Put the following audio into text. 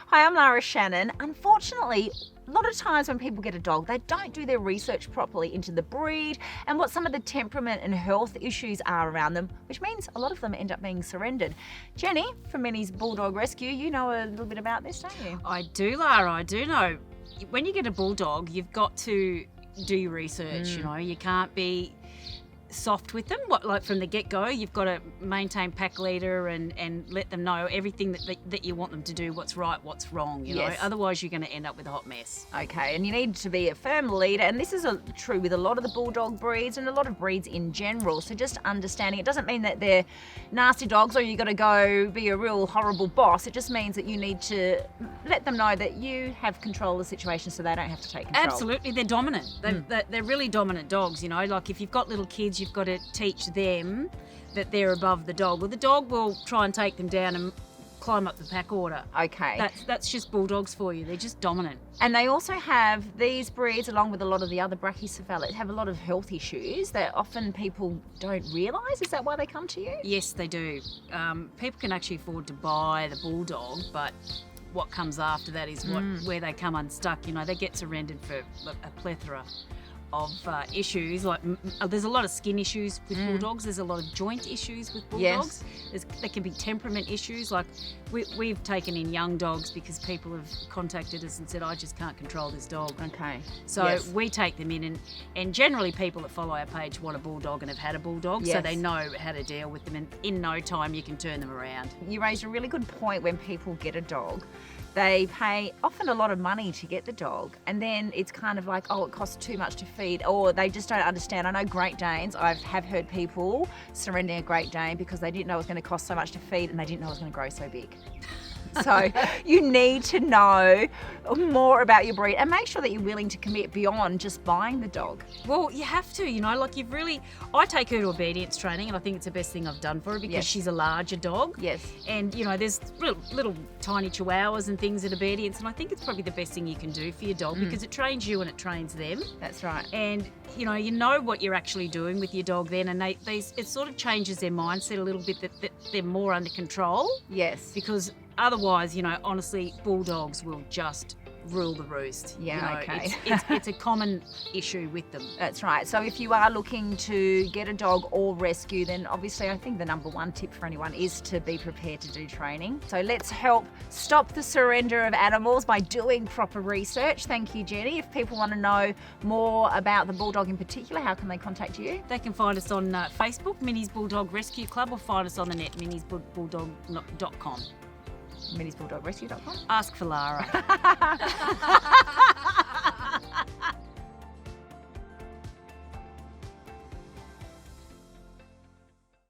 Hi, I'm Lara Shannon. Unfortunately, a lot of times when people get a dog, they don't do their research properly into the breed and what some of the temperament and health issues are around them, which means a lot of them end up being surrendered. Jenny from Minnie's Bulldog Rescue, you know a little bit about this, don't you? I do, Lara, I do know. When you get a bulldog, you've got to do your research, you know. You can't be soft with them. Like from the get-go, you've got to maintain pack leader and let them know everything that you want them to do, what's right, what's wrong, you know. Otherwise, you're going to end up with a hot mess. Okay, and you need to be a firm leader, and this is true with a lot of the bulldog breeds and a lot of breeds in general. So just understanding, it doesn't mean that they're nasty dogs or you got to go be a real horrible boss. It just means that you need to let them know that you have control of the situation so they don't have to take control. Absolutely, they're dominant. They're really dominant dogs, you know. Like if you've got little kids, you've got to teach them that they're above the dog. Well, the dog will try and take them down and climb up the pack order. Okay. That's just bulldogs for you. They're just dominant. And they also have, these breeds, along with a lot of the other brachycephalic, have a lot of health issues that often people don't realise. Is that why they come to you? Yes, they do. People can actually afford to buy the bulldog, but what comes after that is where they come unstuck. You know, they get surrendered for a plethora of issues. Like there's a lot of skin issues with bulldogs. There's a lot of joint issues with bulldogs. There can be temperament issues. Like we've taken in young dogs because people have contacted us and said, I just can't control this dog. Okay. So we take them in, and generally people that follow our page want a bulldog and have had a bulldog, so they know how to deal with them, and in no time you can turn them around. You raised a really good point. When people get a dog, they pay often a lot of money to get the dog, and then it's kind of like, oh, it costs too much to feed, or they just don't understand. I know Great Danes, I have heard people surrendering a Great Dane because they didn't know it was going to cost so much to feed and they didn't know it was going to grow so big. So you need to know more about your breed and make sure that you're willing to commit beyond just buying the dog. Well, you have to, you know, like I take her to obedience training, and I think it's the best thing I've done for her because she's a larger dog. Yes. And, you know, there's little tiny chihuahuas and things at obedience, and I think it's probably the best thing you can do for your dog because it trains you and it trains them. That's right. And, you know what you're actually doing with your dog then, and it sort of changes their mindset a little bit that they're more under control. Yes. Because otherwise, you know, honestly, bulldogs will just rule the roost. Yeah, you know, okay. It's a common issue with them. That's right. So if you are looking to get a dog or rescue, then obviously I think the number one tip for anyone is to be prepared to do training. So let's help stop the surrender of animals by doing proper research. Thank you, Jenny. If people want to know more about the bulldog in particular, how can they contact you? They can find us on Facebook, Minnie's Bulldog Rescue Club, or find us on the net, minniesbulldog.com. minniesbulldogrescue.com. Ask for Lara.